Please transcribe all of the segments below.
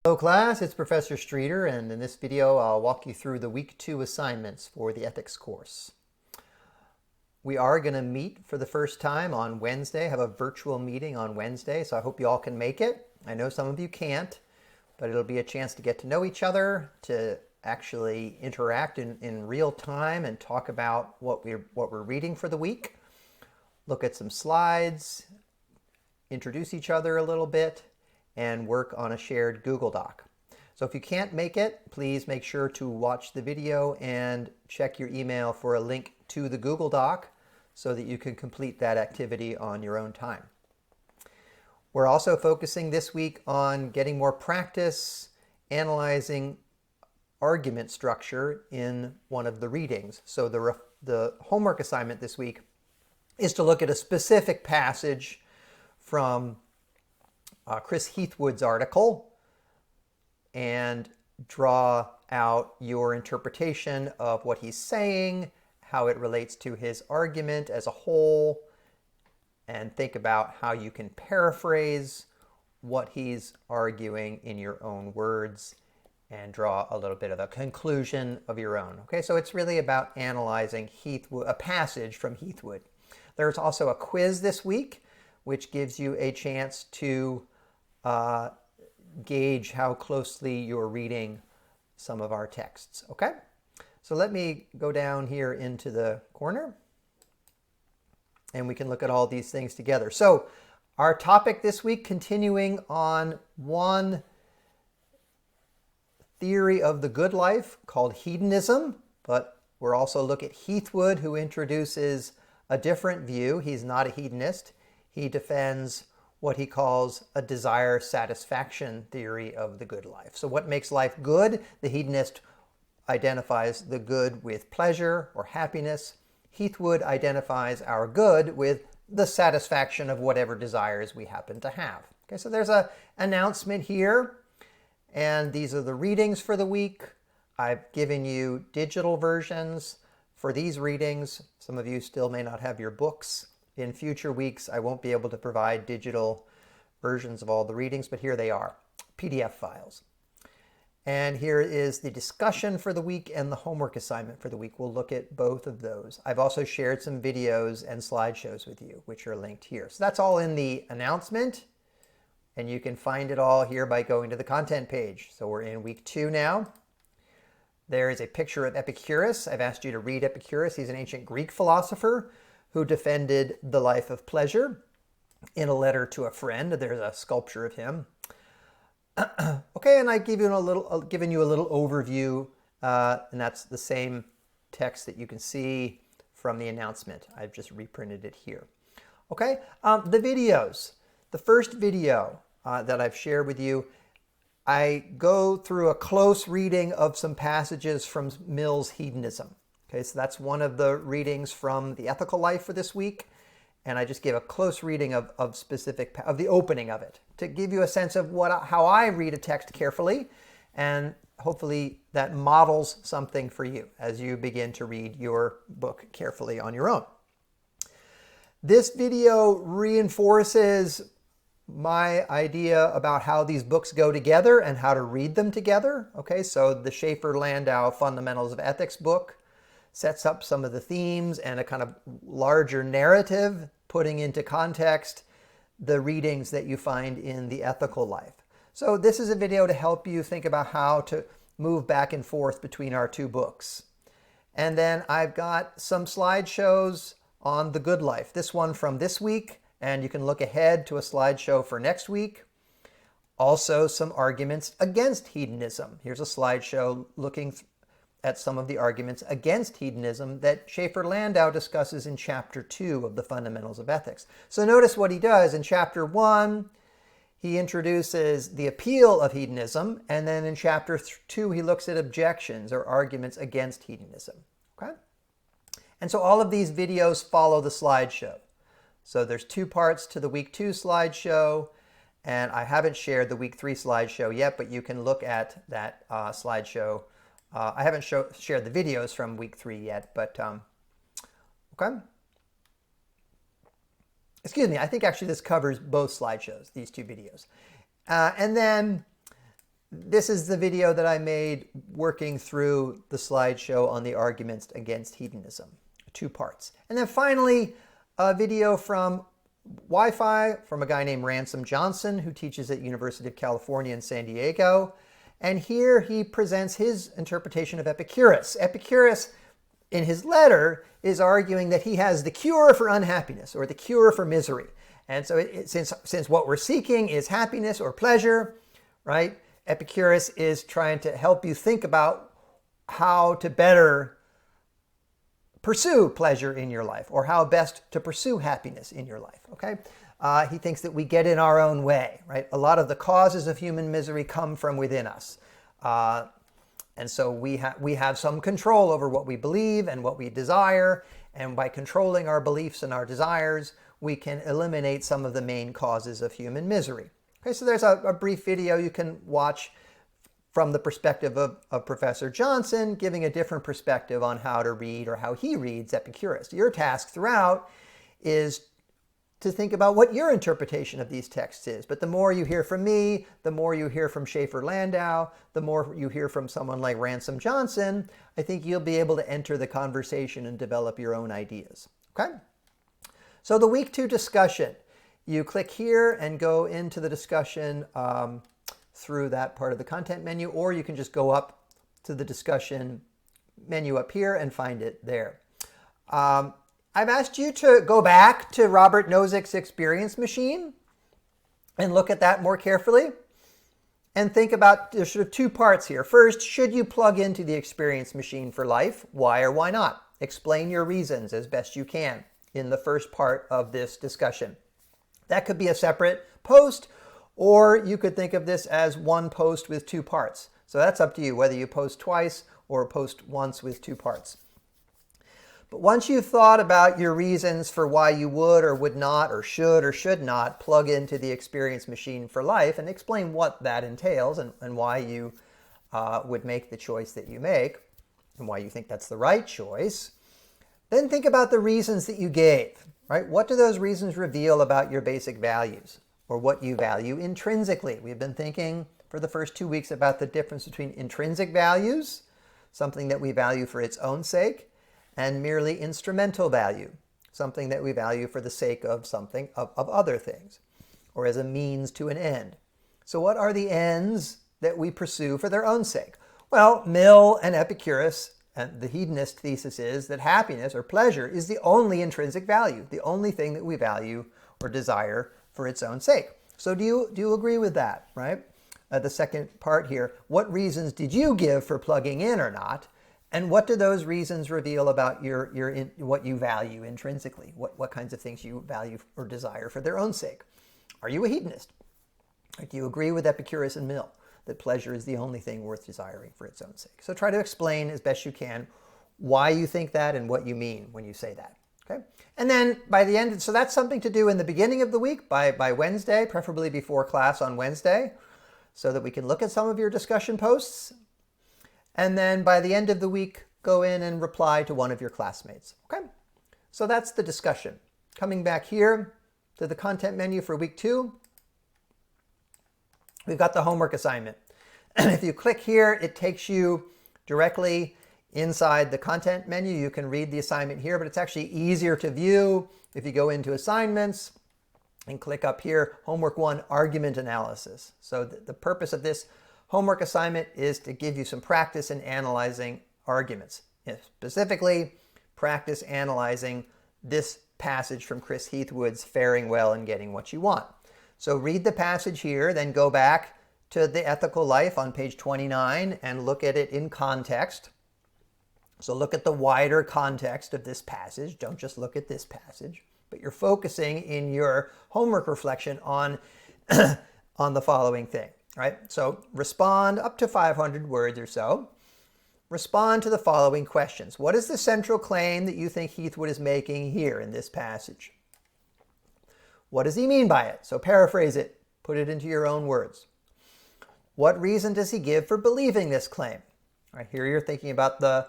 Hello class, it's Professor Streeter, and in this video I'll walk you through the week 2 assignments for the ethics course. We are going to meet for the first time on Wednesday, have a virtual meeting on Wednesday, so I hope you all can make it. I know some of you can't, but it'll be a chance to get to know each other, to actually interact in real time and talk about what we're reading for the week, look at some slides, introduce each other a little bit, and work on a shared Google Doc. So if you can't make it, please make sure to watch the video and check your email for a link to the Google Doc so that you can complete that activity on your own time. We're also focusing this week on getting more practice analyzing argument structure in one of the readings. So the homework assignment this week is to look at a specific passage from Chris Heathwood's article and draw out your interpretation of what he's saying, how it relates to his argument as a whole, and think about how you can paraphrase what he's arguing in your own words and draw a little bit of a conclusion of your own. Okay, so it's really about analyzing a passage from Heathwood. There's also a quiz this week, which gives you a chance to gauge how closely you're reading some of our texts. Okay, so let me go down here into the corner and we can look at all these things together. So our topic this week, continuing on one theory of the good life called hedonism, but we're also looking at Heathwood, who introduces a different view. He's not a hedonist. He defends what he calls a desire satisfaction theory of the good life. So what makes life good? The hedonist identifies the good with pleasure or happiness. Heathwood identifies our good with the satisfaction of whatever desires we happen to have. Okay, so there's an announcement here, and these are the readings for the week. I've given you digital versions for these readings. Some of you still may not have your books. In future weeks, I won't be able to provide digital versions of all the readings, but here they are, PDF files. And here is the discussion for the week and the homework assignment for the week. We'll look at both of those. I've also shared some videos and slideshows with you, which are linked here. So that's all in the announcement, and you can find it all here by going to the content page. So we're in week 2 now. There is a picture of Epicurus. I've asked you to read Epicurus. He's an ancient Greek philosopher who defended the life of pleasure in a letter to a friend. There's a sculpture of him. Okay, and I've given you a little overview, and that's the same text that you can see from the announcement. I've just reprinted it here. Okay, the videos. The first video that I've shared with you, I go through a close reading of some passages from Mill's Hedonism. Okay, so that's one of the readings from the ethical life for this week. And I just gave a close reading of the opening of it to give you a sense of how I read a text carefully. And hopefully that models something for you as you begin to read your book carefully on your own. This video reinforces my idea about how these books go together and how to read them together. Okay, so the Schaefer-Landau Fundamentals of Ethics book sets up some of the themes and a kind of larger narrative, putting into context the readings that you find in the ethical life. So this is a video to help you think about how to move back and forth between our two books. And then I've got some slideshows on the good life. This one from this week, and you can look ahead to a slideshow for next week. Also some arguments against hedonism. Here's a slideshow looking at some of the arguments against hedonism that Schaefer-Landau discusses in Chapter 2 of the Fundamentals of Ethics. So notice what he does. In Chapter 1, he introduces the appeal of hedonism, and then in Chapter 2, he looks at objections or arguments against hedonism. Okay? And so all of these videos follow the slideshow. So there's 2 parts to the Week 2 slideshow, and I haven't shared the Week 3 slideshow yet, but you can look at that slideshow. I haven't shared the videos from Week 3 yet, but okay. Excuse me, I think actually this covers both slideshows, these 2 videos. And then this is the video that I made working through the slideshow on the arguments against hedonism, 2 parts. And then finally, a video from Wi-Fi from a guy named Ransom Johnson, who teaches at University of California in San Diego. And here he presents his interpretation of Epicurus. Epicurus, in his letter, is arguing that he has the cure for unhappiness or the cure for misery. And so since what we're seeking is happiness or pleasure, right? Epicurus is trying to help you think about how to better pursue pleasure in your life, or how best to pursue happiness in your life, okay? He thinks that we get in our own way, right? A lot of the causes of human misery come from within us. And so we have some control over what we believe and what we desire, and by controlling our beliefs and our desires, we can eliminate some of the main causes of human misery. Okay, so there's a brief video you can watch from the perspective of Professor Johnson, giving a different perspective on how to read, or how he reads, Epicurus. Your task throughout is to think about what your interpretation of these texts is. But the more you hear from me, the more you hear from Schaefer Landau, the more you hear from someone like Ransom Johnson, I think you'll be able to enter the conversation and develop your own ideas. Okay? So the week 2 discussion. You click here and go into the discussion through that part of the content menu, or you can just go up to the discussion menu up here and find it there. I've asked you to go back to Robert Nozick's Experience Machine and look at that more carefully and think about, there's sort of 2 parts here. First, should you plug into the Experience Machine for life? Why or why not? Explain your reasons as best you can in the first part of this discussion. That could be a separate post, or you could think of this as one post with 2 parts. So that's up to you, whether you post twice or post once with 2 parts. But once you've thought about your reasons for why you would or would not, or should not plug into the Experience Machine for life, and explain what that entails and why you would make the choice that you make, and why you think that's the right choice, then think about the reasons that you gave, right? What do those reasons reveal about your basic values, or what you value intrinsically? We've been thinking for the first 2 weeks about the difference between intrinsic values, something that we value for its own sake, and merely instrumental value, something that we value for the sake of something, of other things, or as a means to an end. So what are the ends that we pursue for their own sake? Well, Mill and Epicurus, and the hedonist thesis is that happiness or pleasure is the only intrinsic value, the only thing that we value or desire for its own sake. So do you agree with that, right? The second part here, what reasons did you give for plugging in or not? And what do those reasons reveal about what you value intrinsically? What kinds of things you value or desire for their own sake? Are you a hedonist? Do you agree with Epicurus and Mill that pleasure is the only thing worth desiring for its own sake? So try to explain as best you can why you think that and what you mean when you say that. Okay? And then by the end, so that's something to do in the beginning of the week by Wednesday, preferably before class on Wednesday, so that we can look at some of your discussion posts. And then by the end of the week, go in and reply to one of your classmates. Okay? So that's the discussion. Coming back here to the content menu for week 2, we've got the homework assignment. If you click here, it takes you directly inside the content menu. You can read the assignment here, but it's actually easier to view if you go into assignments and click up here, homework 1, argument analysis. So the purpose of this homework assignment is to give you some practice in analyzing arguments. Specifically, practice analyzing this passage from Chris Heathwood's Faring Well and Getting What You Want. So read the passage here, then go back to The Ethical Life on page 29 and look at it in context. So look at the wider context of this passage. Don't just look at this passage, but you're focusing in your homework reflection on, on the following thing. Right? So respond up to 500 words or so. Respond to the following questions. What is the central claim that you think Heathwood is making here in this passage? What does he mean by it? So paraphrase it. Put it into your own words. What reason does he give for believing this claim? All right, here you're thinking about the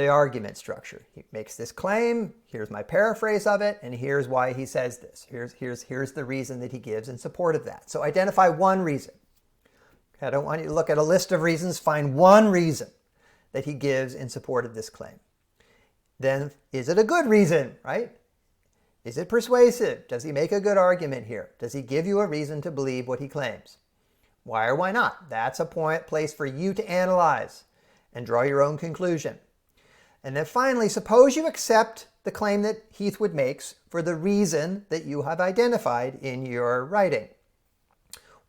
argument structure. He makes this claim. Here's my paraphrase of it, and here's why he says this. Here's the reason that he gives in support of that. So identify one reason. I don't want you to look at a list of reasons. Find one reason that he gives in support of this claim. Then, is it a good reason, right? Is it persuasive? Does he make a good argument here? Does he give you a reason to believe what he claims? Why or why not? That's a place for you to analyze and draw your own conclusion. And then finally, suppose you accept the claim that Heathwood makes for the reason that you have identified in your writing.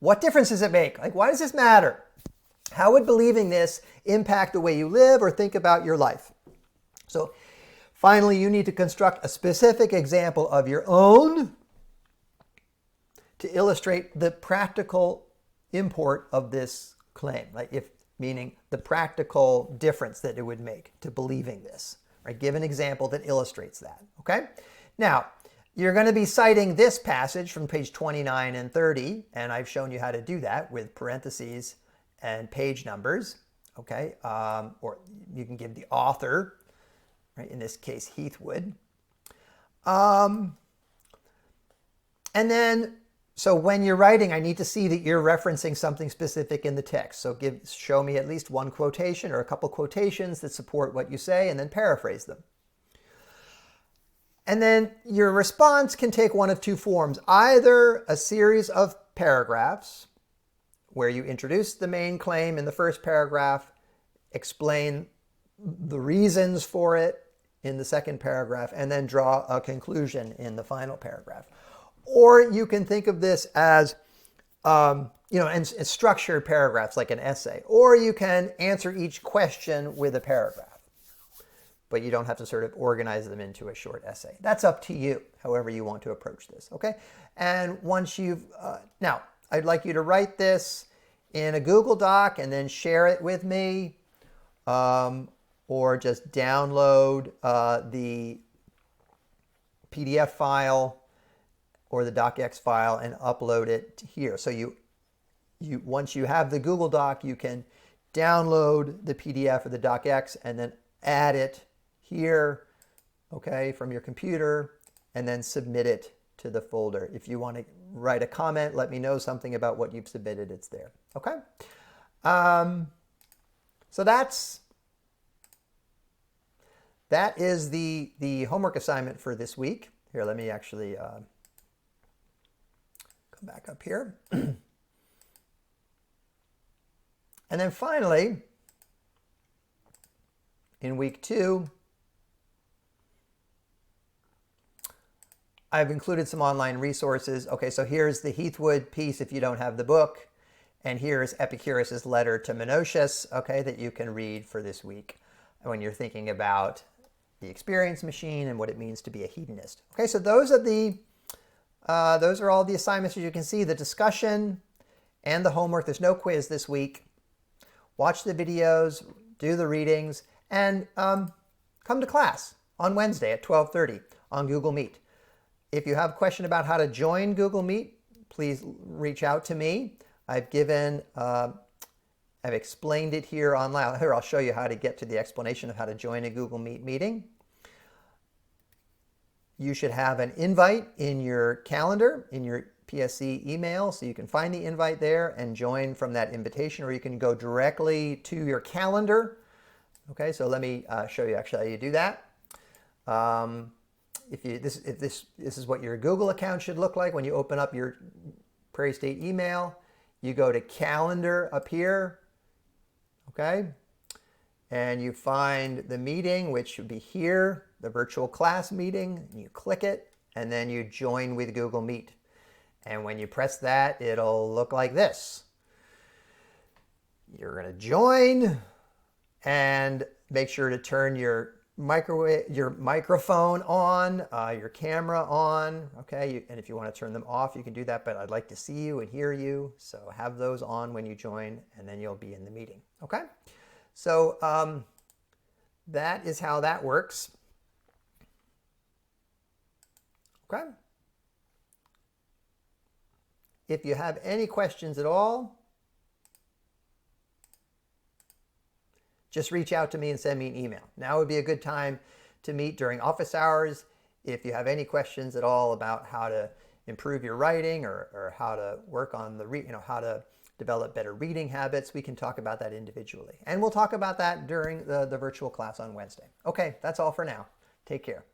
What difference does it make? Like, why does this matter? How would believing this impact the way you live or think about your life? So finally, you need to construct a specific example of your own to illustrate the practical import of this claim, meaning the practical difference that it would make to believing this. Right? Give an example that illustrates that. Okay? Now, you're going to be citing this passage from page 29 and 30, and I've shown you how to do that with parentheses and page numbers. Okay? Or you can give the author, right? In this case, Heathwood. And then, so when you're writing, I need to see that you're referencing something specific in the text. So show me at least one quotation or a couple quotations that support what you say, and then paraphrase them. And then your response can take one of two forms. Either a series of paragraphs where you introduce the main claim in the first paragraph, explain the reasons for it in the second paragraph, and then draw a conclusion in the final paragraph. Or you can think of this as, in structured paragraphs like an essay. Or you can answer each question with a paragraph. But you don't have to sort of organize them into a short essay. That's up to you, however you want to approach this, okay? And once you've, now, I'd like you to write this in a Google Doc and then share it with me, or just download the PDF file or the docx file and upload it here. So you once you have the Google Doc, you can download the PDF or the docx and then add it here, okay, from your computer, and then submit it to the folder. If you want to write a comment, let me know something about what you've submitted, it's there, okay? So that is the homework assignment for this week. Here, let me actually come back up here. And then finally, in week 2, I've included some online resources. Okay, so here's the Heathwood piece if you don't have the book. And here's Epicurus's letter to Menocius, okay, that you can read for this week when you're thinking about the experience machine and what it means to be a hedonist. Okay, so those are all the assignments. As you can see, the discussion and the homework. There's no quiz this week. Watch the videos, do the readings, and come to class on Wednesday at 12:30 on Google Meet. If you have a question about how to join Google Meet, please reach out to me. I've explained it here online. Here, I'll show you how to get to the explanation of how to join a Google Meet meeting. You should have an invite in your calendar, in your PSC email, so you can find the invite there and join from that invitation, or you can go directly to your calendar. Okay, so let me show you actually how you do that. This is what your Google account should look like when you open up your Prairie State email. You go to calendar up here, okay? And you find the meeting, which should be here, the virtual class meeting. And you click it, and then you join with Google Meet. And when you press that, it'll look like this. You're gonna join, and make sure to turn your microphone on, your camera on, okay? And if you want to turn them off, you can do that, but I'd like to see you and hear you, so have those on when you join, and then you'll be in the meeting, okay? So that is how that works, okay? If you have any questions at all, just reach out to me and send me an email. Now would be a good time to meet during office hours. If you have any questions at all about how to improve your writing or how to work on how to develop better reading habits, we can talk about that individually. And we'll talk about that during the virtual class on Wednesday. Okay, that's all for now. Take care.